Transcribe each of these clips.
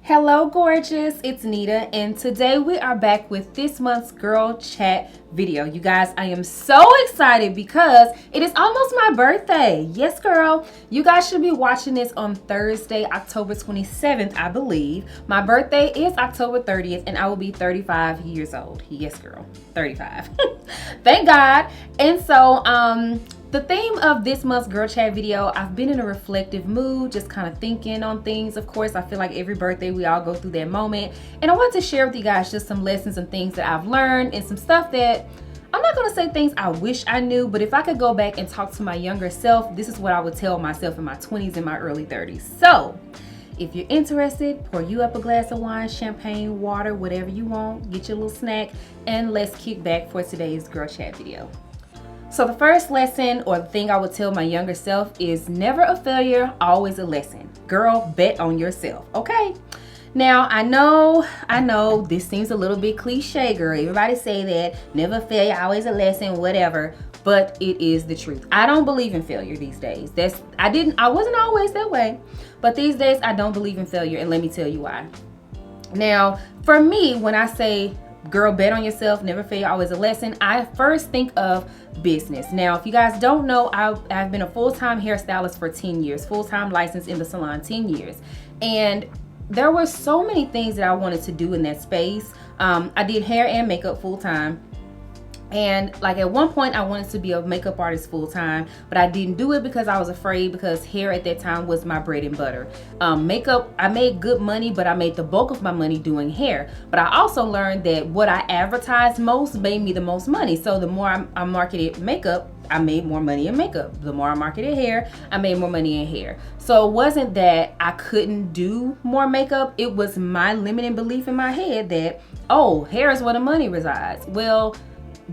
Hello gorgeous, it's Nita, and today we are back with this month's girl chat video. You guys, I am so excited because it is almost my birthday. Yes girl, you guys should be watching this on Thursday, October 27th, I believe. My birthday is October 30th and I will be 35 years old. Yes girl, 35. Thank God. And so the theme of this month's girl chat video, I've been in a reflective mood, just kind of thinking on things. Of course, I feel like every birthday we all go through that moment. And I want to share with you guys just some lessons and things that I've learned and some stuff that I'm not going to say things I wish I knew, but if I could go back and talk to my younger self, this is what I would tell myself in my 20s and my early 30s. So if you're interested, pour you up a glass of wine, champagne, water, whatever you want, get your little snack, and let's kick back for today's girl chat video. So the first lesson or the thing I would tell my younger self is never a failure, always a lesson. Girl, bet on yourself, okay? Now, I know this seems a little bit cliche, girl. Everybody say that, never a failure, always a lesson, whatever, but it is the truth. I don't believe in failure these days. I wasn't always that way, but these days I don't believe in failure, and let me tell you why. Now, for me, when I say girl, bet on yourself, never fail, always a lesson, I first think of business. Now, if you guys don't know, I've been a full-time hairstylist for 10 years, full-time licensed in the salon 10 years. And there were so many things that I wanted to do in that space. I did hair and makeup full-time. And like at one point I wanted to be a makeup artist full-time, but I didn't do it because I was afraid, because hair at that time was my bread and butter. Makeup, I made good money, but I made the bulk of my money doing hair. But I also learned that what I advertised most made me the most money. So the more I marketed makeup, I made more money in makeup. The more I marketed hair, I made more money in hair. So it wasn't that I couldn't do more makeup. It was my limiting belief in my head that, oh, hair is where the money resides. Well,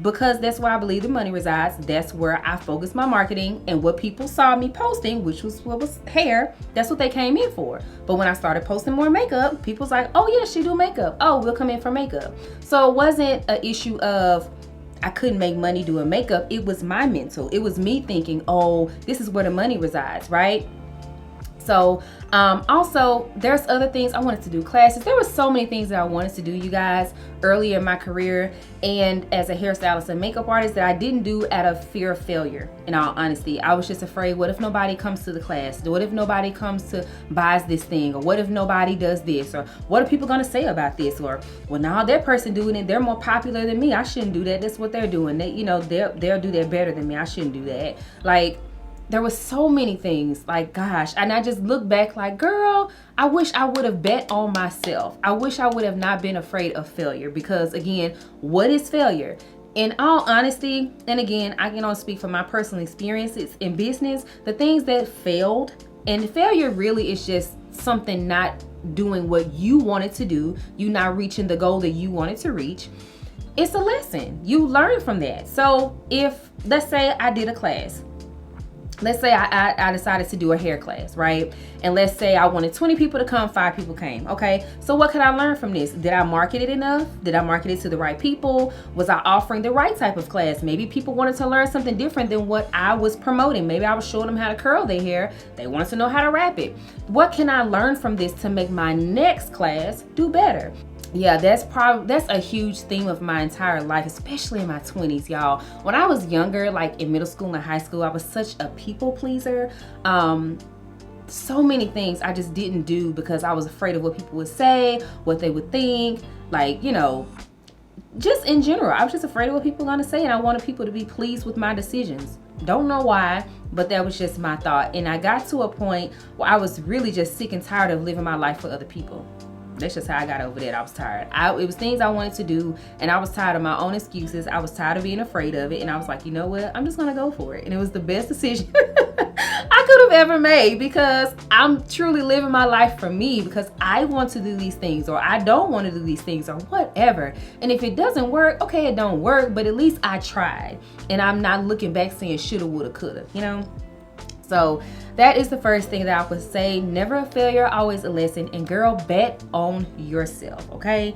because that's where I believe the money resides, that's where I focused my marketing, and what people saw me posting, which was what was hair, that's what they came in for. But when I started posting more makeup, people was like, oh yeah, she do makeup. Oh, we'll come in for makeup. So it wasn't an issue of I couldn't make money doing makeup. It was my mental. It was me thinking, oh, this is where the money resides, right? So also there's other things I wanted to do, classes. There were so many things that I wanted to do, you guys, early in my career and as a hairstylist and makeup artist, that I didn't do out of fear of failure. In all honesty, I was just afraid, what if nobody comes to the class? What if nobody comes to buys this thing? Or what if nobody does this? Or what are people gonna say about this? Or, well, now that person doing it, they're more popular than me, I shouldn't do that. That's what they're doing. They, they'll do that better than me. I shouldn't do that. Like, there was so many things, like, gosh, and I just look back like, girl, I wish I would have bet on myself. I wish I would have not been afraid of failure, because again, what is failure? In all honesty, and again, I can only speak from my personal experiences in business, the things that failed, and failure really is just something not doing what you wanted to do, you not reaching the goal that you wanted to reach. It's a lesson. You learn from that. So if, let's say I did a class, let's say I decided to do a hair class, right? And let's say I wanted 20 people to come, 5 people came, okay? So what could I learn from this? Did I market it enough? Did I market it to the right people? Was I offering the right type of class? Maybe people wanted to learn something different than what I was promoting. Maybe I was showing them how to curl their hair. They wanted to know how to wrap it. What can I learn from this to make my next class do better? Yeah, that's a huge theme of my entire life, especially in my 20s, y'all. When I was younger, like in middle school and high school, I was such a people pleaser. So many things I just didn't do because I was afraid of what people would say, what they would think, like, just in general. I was just afraid of what people were gonna say, and I wanted people to be pleased with my decisions. Don't know why, but that was just my thought. And I got to a point where I was really just sick and tired of living my life for other people. That's just how I got over that. I was tired. It was things I wanted to do, and I was tired of my own excuses. I was tired of being afraid of it, and I was like, you know what? I'm just gonna go for it. And it was the best decision I could have ever made, because I'm truly living my life for me, because I want to do these things, or I don't want to do these things, or whatever. And if it doesn't work, okay, it don't work, but at least I tried. And I'm not looking back saying shoulda, woulda, coulda, So that is the first thing that I would say. Never a failure, always a lesson. And girl, bet on yourself, okay?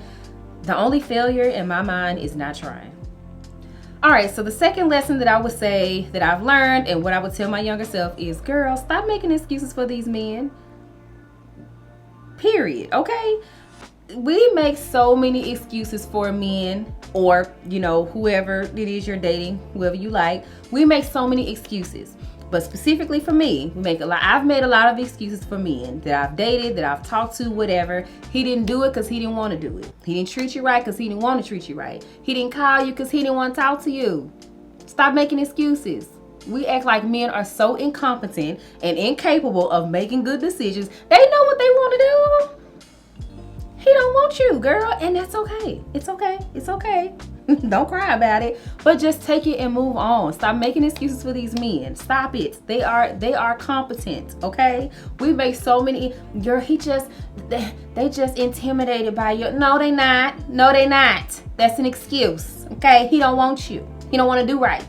The only failure in my mind is not trying. All right, so the second lesson that I would say that I've learned, and what I would tell my younger self, is, girl, stop making excuses for these men. period. Okay, we make so many excuses for men, or whoever it is you're dating, whoever you like. We make so many excuses. But specifically for me, I've made a lot of excuses for men that I've dated, that I've talked to, whatever. He didn't do it because he didn't want to do it. He didn't treat you right because he didn't want to treat you right. He didn't call you because he didn't want to talk to you. Stop making excuses. We act like men are so incompetent and incapable of making good decisions. They know what they want to do. He don't want you, girl, and that's okay. It's okay. It's okay. Don't cry about it, but just take it and move on. Stop making excuses for these men. Stop it. They are competent, okay? We make so many. They just intimidated by you. No, they not. No, they not. That's an excuse, okay? He don't want you. He don't want to do right.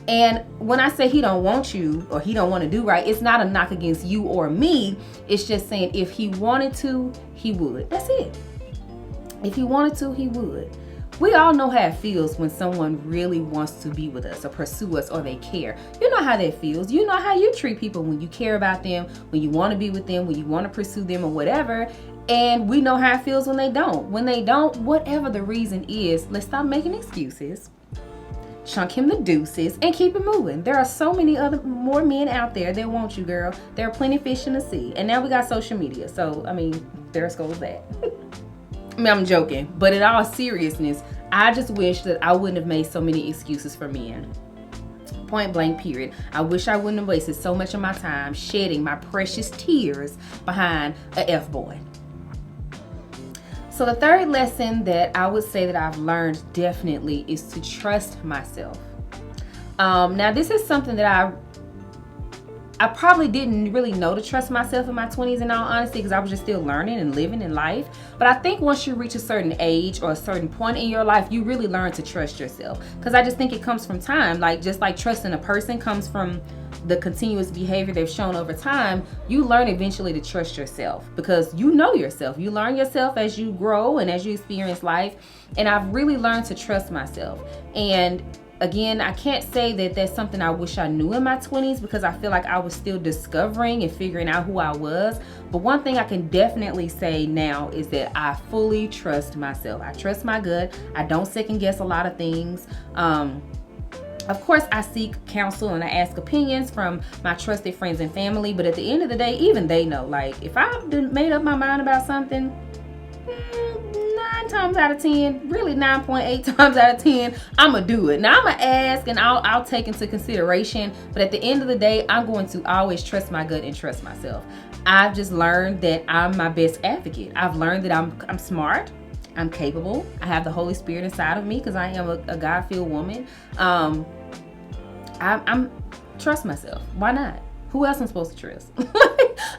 And when I say he don't want you or he don't want to do right, it's not a knock against you or me. It's just saying if he wanted to, he would. That's it. If he wanted to, he would. We all know how it feels when someone really wants to be with us or pursue us or they care. You know how that feels. You know how you treat people when you care about them, when you want to be with them, when you want to pursue them or whatever. And we know how it feels when they don't. When they don't, whatever the reason is, let's stop making excuses. Chunk him the deuces and keep it moving. There are so many more men out there that want you, girl. There are plenty of fish in the sea. And now we got social media. So, there goes that. I'm joking. But in all seriousness, I just wish that I wouldn't have made so many excuses for men. Point blank, period. I wish I wouldn't have wasted so much of my time shedding my precious tears behind a F-boy. So the third lesson that I would say that I've learned definitely is to trust myself. Now this is something that I probably didn't really know to trust myself in my 20s, in all honesty, because I was just still learning and living in life. But I think once you reach a certain age or a certain point in your life, you really learn to trust yourself. Because I just think it comes from time. Just like trusting a person comes from the continuous behavior they've shown over time, you learn eventually to trust yourself because you know yourself. You learn yourself as you grow and as you experience life. And I've really learned to trust myself. And again, I can't say that that's something I wish I knew in my 20s because I feel like I was still discovering and figuring out who I was. But one thing I can definitely say now is that I fully trust myself. I trust my gut. I don't second guess a lot of things. Of course, I seek counsel and I ask opinions from my trusted friends and family. But at the end of the day, even they know, if I've made up my mind about something, 9 times out of 10, really 9.8 times out of 10, I'm gonna do it. Now I'm gonna ask and I'll take into consideration, but at the end of the day, I'm going to always trust my gut and trust myself. I've just learned that I'm my best advocate. I've learned that I'm smart, I'm capable, I have the Holy Spirit inside of me because I am a God-filled woman. I'm trust myself. Why not? Who else am I supposed to trust?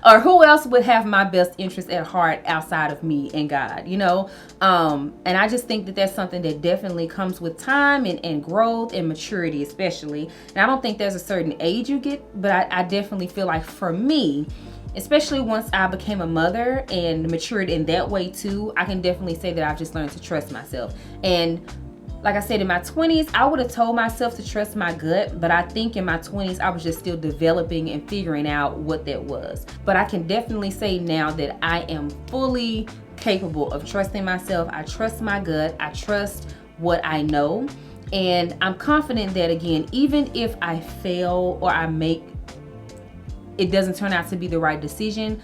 Or who else would have my best interest at heart outside of me and God, And I just think that that's something that definitely comes with time and growth and maturity, especially. And I don't think there's a certain age you get, but I definitely feel like for me, especially once I became a mother and matured in that way too, I can definitely say that I've just learned to trust myself. And like I said, in my 20s, I would have told myself to trust my gut, but I think in my 20s, I was just still developing and figuring out what that was. But I can definitely say now that I am fully capable of trusting myself. I trust my gut. I trust what I know. And I'm confident that, again, even if I fail or it doesn't turn out to be the right decision,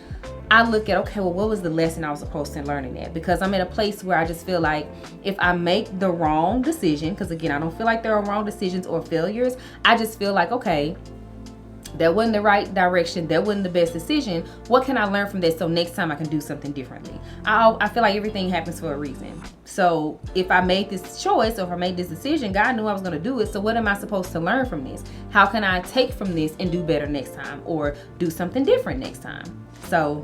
I look at, okay, well, what was the lesson I was supposed to learn in that? Because I'm at a place where I just feel like if I make the wrong decision, because again, I don't feel like there are wrong decisions or failures. I just feel like, okay, that wasn't the right direction. That wasn't the best decision. What can I learn from that so next time I can do something differently? I feel like everything happens for a reason. So if I made this choice or if I made this decision, God knew I was going to do it. So what am I supposed to learn from this? How can I take from this and do better next time or do something different next time? So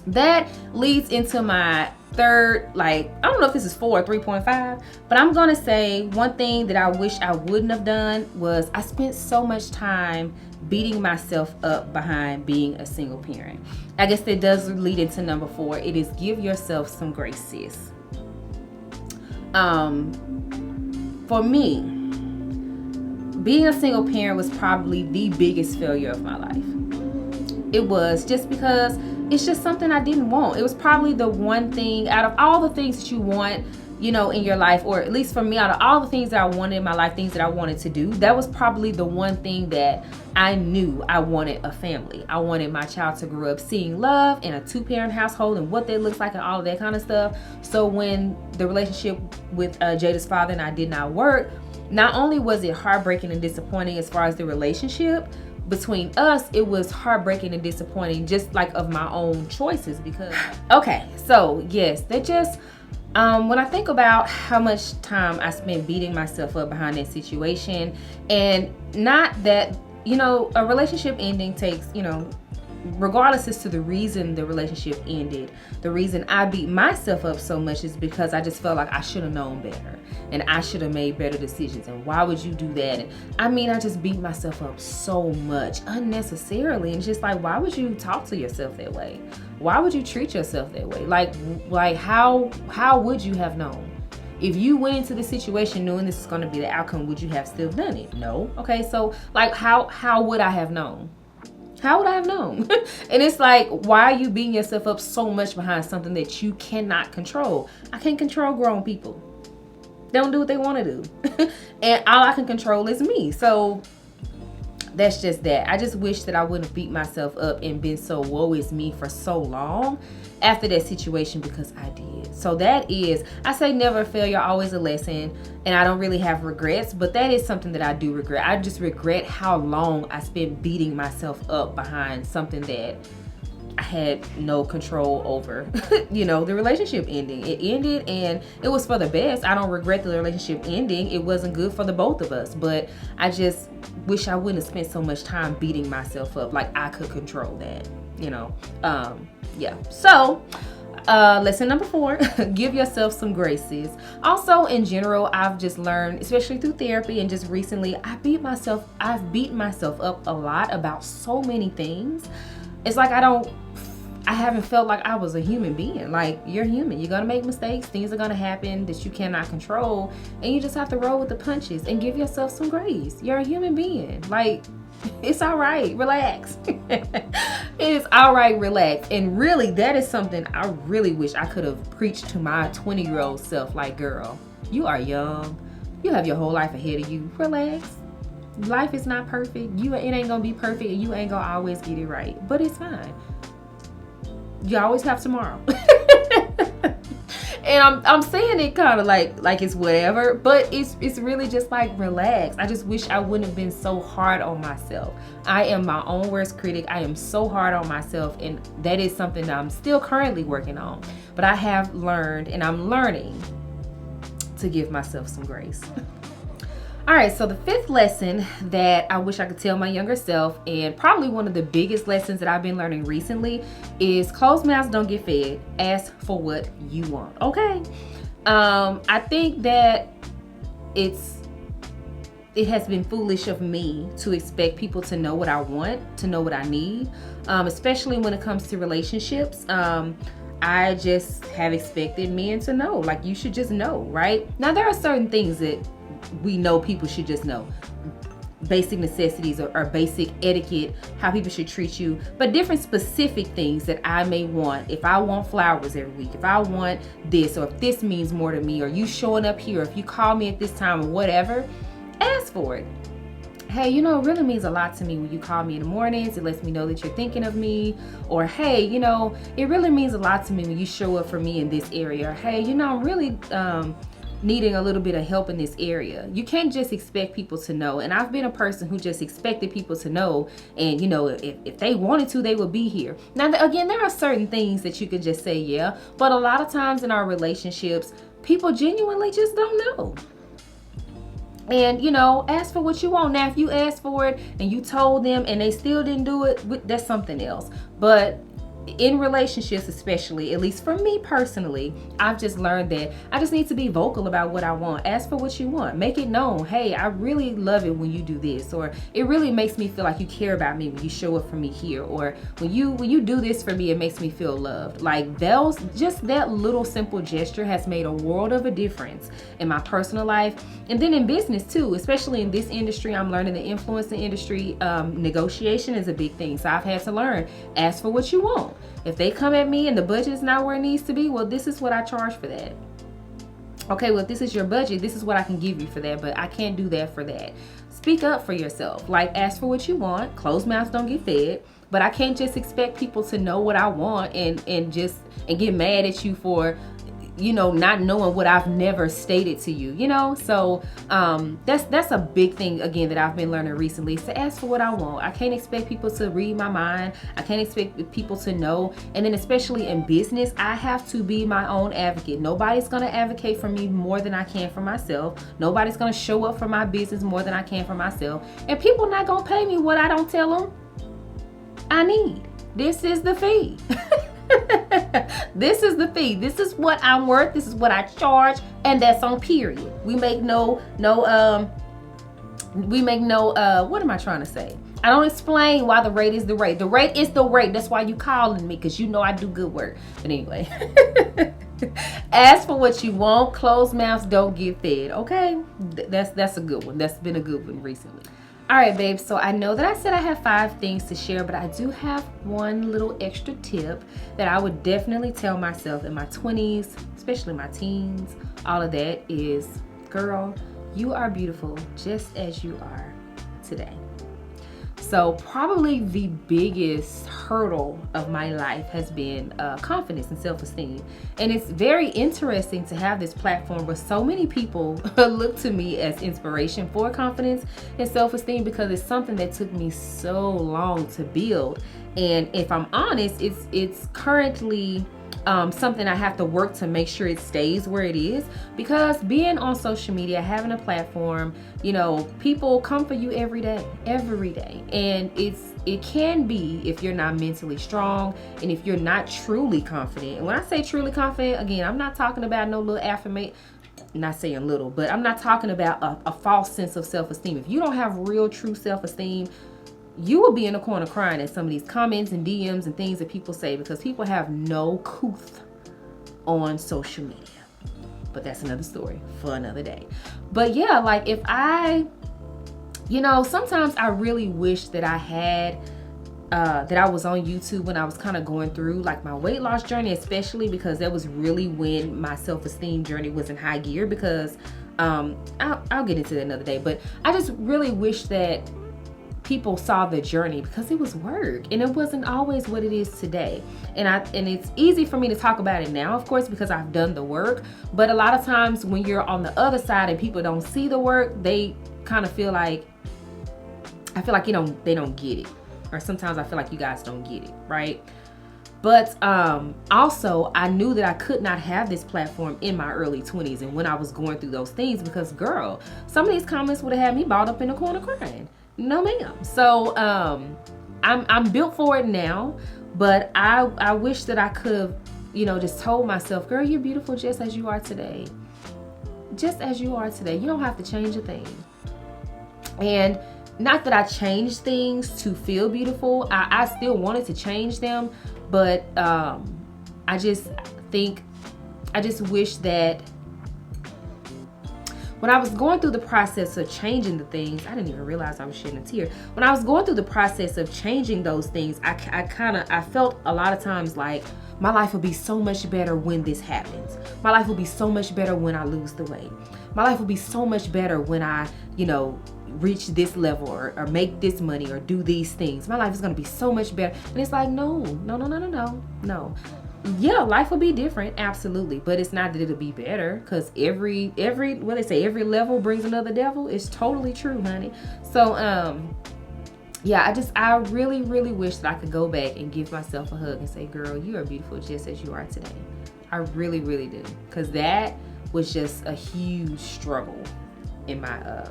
that leads into my third, I don't know if this is 4 or 3.5, but I'm going to say one thing that I wish I wouldn't have done was I spent so much time beating myself up behind being a single parent. I guess that does lead into number 4. It is give yourself some grace, sis. For me, being a single parent was probably the biggest failure of my life. It was just because it's just something I didn't want. It was probably the one thing out of all the things that you want, you know, in your life, or at least for me, out of all the things that I wanted in my life, things that I wanted to do, that was probably the one thing that I knew I wanted: a family. I wanted my child to grow up seeing love in a 2-parent household and what that looks like and all of that kind of stuff. So when the relationship with Jada's father and I did not work, not only was it heartbreaking and disappointing as far as the relationship between us, it was heartbreaking and disappointing just like of my own choices. Because okay, so yes, that just when I think about how much time I spent beating myself up behind that situation, and not that, you know, a relationship ending takes, you know, regardless as to the reason the relationship ended, the reason I beat myself up so much is because I just felt like I should have known better and I should have made better decisions. And why would you do that? And I mean, I just beat myself up so much unnecessarily. And it's just like, why would you talk to yourself that way? Why would you treat yourself that way? Like how would you have known? If you went into the situation knowing this is going to be the outcome, would you have still done it? No. Okay, so like how would I have known? How would I have known? And it's like, why are you beating yourself up so much behind something that you cannot control? I can't control grown people. They don't do what they want to do. And all I can control is me. So that's just that. I just wish that I wouldn't have beat myself up and been so woe is me for so long after that situation, because I did. So that is, I say never a failure, always a lesson. And I don't really have regrets, but that is something that I do regret. I just regret how long I spent beating myself up behind something that I had no control over. You know, the relationship ending. It ended and it was for the best. I don't regret the relationship ending. It wasn't good for the both of us, but I just wish I wouldn't have spent so much time beating myself up. Like I could control that, you know. Yeah. So lesson number 4, give yourself some graces. Also, in general, I've just learned, especially through therapy and just recently, I've beaten myself up a lot about so many things. It's like I haven't felt like I was a human being. Like, you're human. You're going to make mistakes. Things are going to happen that you cannot control. And you just have to roll with the punches and give yourself some grace. You're a human being. Like, it's all right. Relax. It is all right. Relax. And really, that is something I really wish I could have preached to my 20-year-old self. Like, girl, you are young. You have your whole life ahead of you. Relax. Life is not perfect. It ain't going to be perfect, and you ain't going to always get it right. But it's fine. You always have tomorrow. And I'm saying it kind of like it's whatever, but it's really just like, relax. I just wish I wouldn't have been so hard on myself. I am my own worst critic. I am so hard on myself, and that is something that I'm still currently working on. But I have learned, and I'm learning to give myself some grace. All right, so the 5th lesson that I wish I could tell my younger self, and probably one of the biggest lessons that I've been learning recently, is closed mouths don't get fed. Ask for what you want, okay? I think that it has been foolish of me to expect people to know what I want, to know what I need, especially when it comes to relationships. I just have expected men to know, like, you should just know, right? Now, there are certain things that we know people should just know. Basic necessities or basic etiquette, how people should treat you, but different specific things that I may want. If I want flowers every week, if I want this, or if this means more to me, or you showing up here, or if you call me at this time, or whatever, ask for it. Hey, you know, it really means a lot to me when you call me in the mornings. It lets me know that you're thinking of me. Or, hey, you know, it really means a lot to me when you show up for me in this area. Or, hey, you know, I'm really needing a little bit of help in this area. You can't just expect people to know. And I've been a person who just expected people to know. And, you know, if they wanted to, they would be here. Now, again, there are certain things that you can just say, yeah. But a lot of times in our relationships, people genuinely just don't know. And, you know, ask for what you want. Now, if you asked for it and you told them and they still didn't do it, that's something else. But in relationships, especially, at least for me personally, I've just learned that I just need to be vocal about what I want. Ask for what you want. Make it known. Hey, I really love it when you do this, or it really makes me feel like you care about me when you show up for me here, or when you do this for me, it makes me feel loved. Like, just that little simple gesture has made a world of a difference in my personal life, and then in business too. Especially in this industry, I'm learning the influencing industry. Negotiation is a big thing, so I've had to learn. Ask for what you want. If they come at me and the budget is not where it needs to be, well, this is what I charge for that. Okay, well, if this is your budget, this is what I can give you for that, but I can't do that for that. Speak up for yourself. Like, ask for what you want. Closed mouths don't get fed. But I can't just expect people to know what I want and get mad at you for, you know, not knowing what I've never stated to you, you know? So that's a big thing, again, that I've been learning recently, is to ask for what I want. I can't expect people to read my mind. I can't expect people to know. And then especially in business, I have to be my own advocate. Nobody's going to advocate for me more than I can for myself. Nobody's going to show up for my business more than I can for myself. And people not going to pay me what I don't tell them I need. This is the fee. This is the fee. This is what I'm worth. This is what I charge, and that's on period. We make no what am I trying to say? I don't explain why the rate is the rate. The rate is the rate. That's why you calling me, because you know I do good work. But anyway, ask for what you want. Closed mouths don't get fed. Okay, that's a good one. That's been a good one recently. All right, babes, so I know that I said I have 5 things to share, but I do have one little extra tip that I would definitely tell myself in my 20s, especially my teens. All of that is, girl, you are beautiful just as you are today. So probably the biggest hurdle of my life has been confidence and self-esteem. And it's very interesting to have this platform where so many people look to me as inspiration for confidence and self-esteem, because it's something that took me so long to build. And if I'm honest, it's currently something I have to work to make sure it stays where it is, because being on social media, having a platform, you know, people come for you every day, and it can be, if you're not mentally strong and if you're not truly confident. And when I say truly confident, again, I'm not talking about no little affirmation, not saying little, but I'm not talking about a false sense of self-esteem. If you don't have real true self-esteem, you will be in the corner crying at some of these comments and DMs and things that people say, because people have no couth on social media. But that's another story for another day. But yeah, like if sometimes I really wish that I had that I was on YouTube when I was kind of going through like my weight loss journey, especially because that was really when my self-esteem journey was in high gear, because I'll get into that another day. But I just really wish that people saw the journey, because it was work and it wasn't always what it is today. And it's easy for me to talk about it now, of course, because I've done the work. But a lot of times when you're on the other side and people don't see the work, they kind of feel like, I feel like they don't get it. Or sometimes I feel like you guys don't get it, right? But also, I knew that I could not have this platform in my early 20s and when I was going through those things, because girl, some of these comments would have had me balled up in the corner crying. No ma'am. So I'm built for it now, but I wish that I could have, just told myself, girl, you're beautiful just as you are today. Just as you are today. You don't have to change a thing. And not that I changed things to feel beautiful. I still wanted to change them, but I just wish that when I was going through the process of changing the things, I didn't even realize I was shedding a tear. When I was going through the process of changing those things, I felt a lot of times like my life will be so much better when this happens. My life will be so much better when I lose the weight. My life will be so much better when I, reach this level or make this money or do these things. My life is going to be so much better. And it's like, no. Yeah, life will be different, absolutely, but it's not that it'll be better, because every what they say, every level brings another devil. It's totally true, honey. So yeah, I really wish that I could go back and give myself a hug and say, girl, you are beautiful just as you are today. I really do, because that was just a huge struggle in my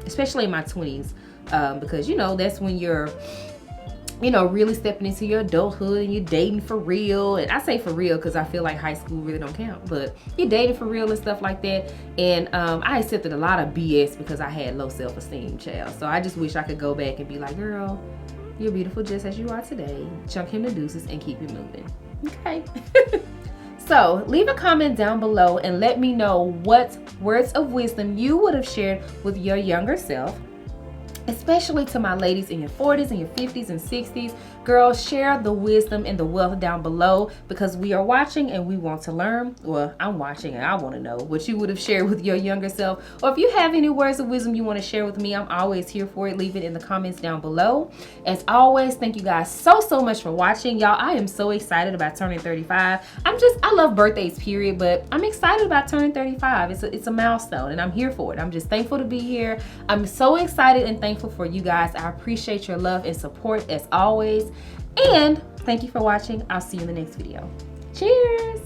especially in my 20s, because that's when you're really stepping into your adulthood and you're dating for real. And I say for real because I feel like high school really don't count, but you're dating for real and stuff like that. And I accepted a lot of BS because I had low self-esteem, child. So I just wish I could go back and be like, girl, you're beautiful just as you are today. Chunk him the deuces and keep it moving. Okay. So leave a comment down below and let me know what words of wisdom you would have shared with your younger self, especially to my ladies in your 40s and your 50s and 60s. Girls, share the wisdom and the wealth down below, because we are watching and we want to learn. Well, I'm watching and I want to know what you would have shared with your younger self. Or if you have any words of wisdom you want to share with me, I'm always here for it. Leave it in the comments down below. As always, thank you guys so much for watching. Y'all, I am so excited about turning 35. I love birthdays, period, but I'm excited about turning 35. It's a milestone and I'm here for it. I'm just thankful to be here. I'm so excited and thankful for you guys. I appreciate your love and support as always. And thank you for watching. I'll see you in the next video. Cheers.